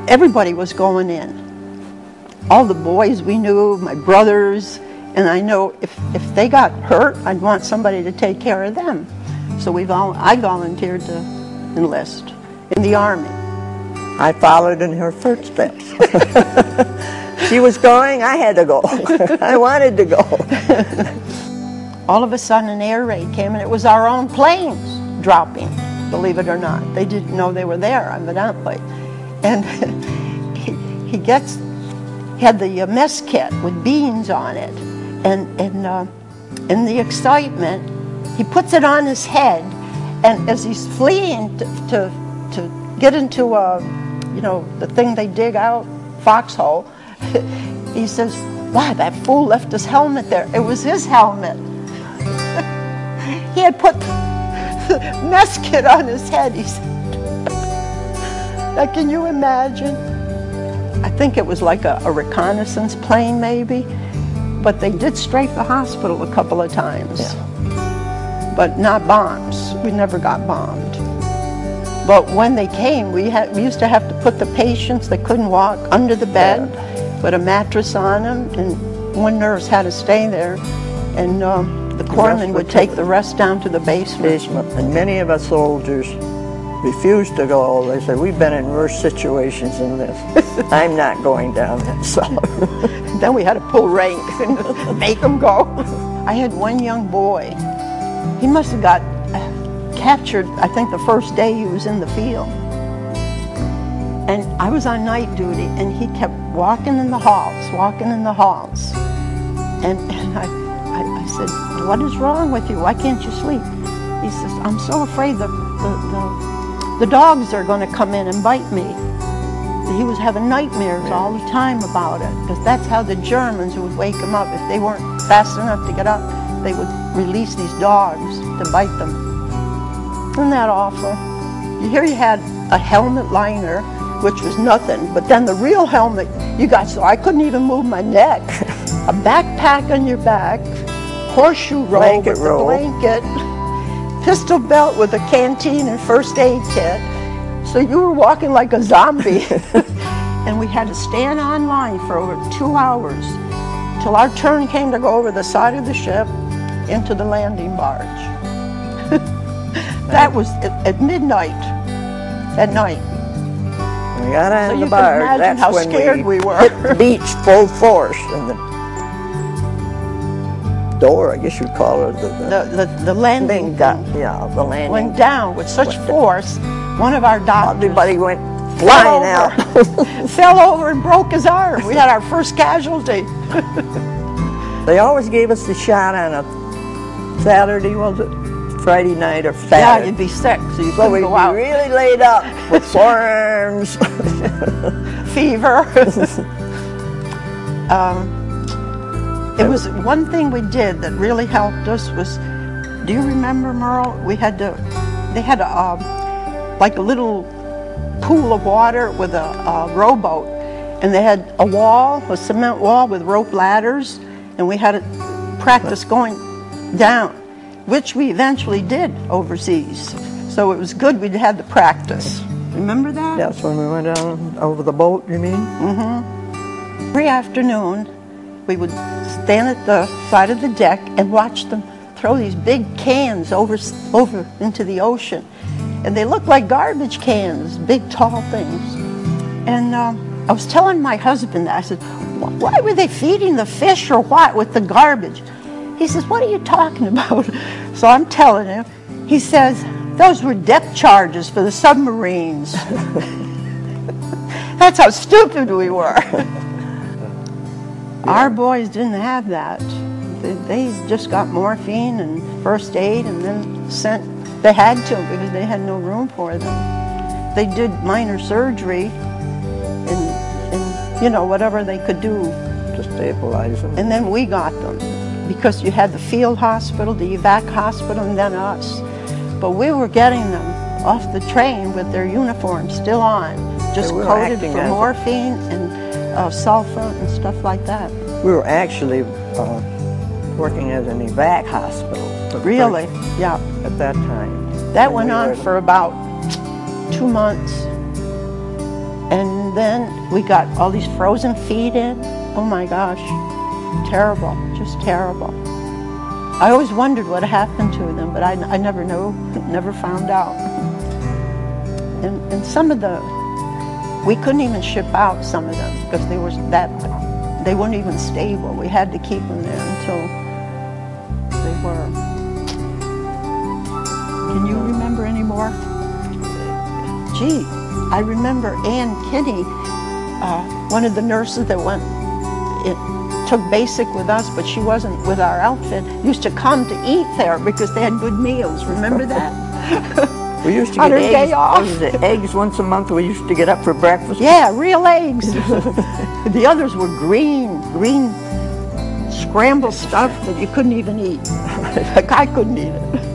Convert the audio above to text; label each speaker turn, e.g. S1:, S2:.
S1: everybody was going in. All the boys we knew, my brothers, and I know if they got hurt, I'd want somebody to take care of them. So I volunteered to enlist in the Army.
S2: I followed in her footsteps. She was going, I had to go. I wanted to go.
S1: All of a sudden an air raid came, and it was our own planes dropping, believe it or not. They didn't know they were there, evidently. And he had the mess kit with beans on it. And in the excitement, he puts it on his head, and as he's fleeing to get into the thing they dig out, foxhole, he says, "Wow, that fool left his helmet there." It was his helmet. He had put the mess kit on his head, he said. Now, can you imagine? I think it was like a reconnaissance plane, maybe. But they did strafe the hospital a couple of times. Yeah. But not bombs. We never got bombed. But when they came, we used to have to put the patients that couldn't walk under the bed, put a mattress on them, and one nurse had to stay there. And the corpsman would take the rest down to the basement.
S2: And many of us soldiers refused to go. They said, "We've been in worse situations than this. I'm not going down that cellar."
S1: Then we had to pull rank and make them go. I had one young boy. He must have got captured, I think, the first day he was in the field. And I was on night duty, and he kept walking in the halls. And I said, "What is wrong with you? Why can't you sleep?" He says, "I'm so afraid the dogs are going to come in and bite me." He was having nightmares all the time about it, because that's how the Germans would wake him up. If they weren't fast enough to get up, they would release these dogs to bite them. Isn't that awful? Here you had a helmet liner, which was nothing, but then the real helmet you got, so I couldn't even move my neck. A backpack on your back, horseshoe roll with the blanket, pistol belt with a canteen and first aid kit. So you were walking like a zombie. And we had to stand on line for over 2 hours till our turn came to go over the side of the ship into the landing barge. That was at midnight, at night.
S2: We got on the barge.
S1: So you can imagine how scared we were.
S2: Hit the beach full force, and the door, I guess you'd call it,
S1: the landing
S2: the landing
S1: went down with such force. One of our doctors,
S2: everybody went flying out.
S1: Fell over and broke his arm. We had our first casualty.
S2: They always gave us the shot on a Saturday, was it? Friday night or Saturday.
S1: Yeah, you'd be sick, so you couldn't go out.
S2: We'd be really laid up with sore arms.
S1: Fever. It was one thing we did that really helped us was, do you remember, Merle? They had like a little pool of water with a rowboat, and they had a wall, a cement wall with rope ladders, and we had to practice going down, which we eventually did overseas. So it was good we'd had the practice. Remember that?
S2: That's when we went down over the boat, you mean?
S1: Mm-hmm. Every afternoon, we would stand at the side of the deck and watch them throw these big cans over into the ocean. And they looked like garbage cans, big tall things. And I was telling my husband that. I said, "Why were they feeding the fish or what with the garbage?" He says, "What are you talking about?" So I'm telling him. He says, "Those were depth charges for the submarines." That's how stupid we were. Our boys didn't have that. They just got morphine and first aid, and then sent. They had to, because they had no room for them. They did minor surgery and whatever they could do
S2: to stabilize them.
S1: And then we got them, because you had the field hospital, the evac hospital, and then us. But we were getting them off the train with their uniforms still on, just coated for morphine and sulfa and stuff like that.
S2: We were actually working as an evac hospital.
S1: Really? Yeah.
S2: At that time.
S1: That went on for about 2 months. And then we got all these frozen feed in. Oh my gosh, terrible, just terrible. I always wondered what happened to them, but I never knew, never found out. And some of we couldn't even ship out some of them because they weren't even stable. We had to keep them there until they were. Can you remember any more? Gee, I remember Ann Kinney, one of the nurses that took basic with us, but she wasn't with our outfit, used to come to eat there because they had good meals. Remember that?
S2: We used to
S1: On
S2: get
S1: her day off.
S2: eggs once a month. We used to get up for breakfast.
S1: Yeah, real eggs. The others were green scrambled stuff that you couldn't even eat. Like I couldn't eat it.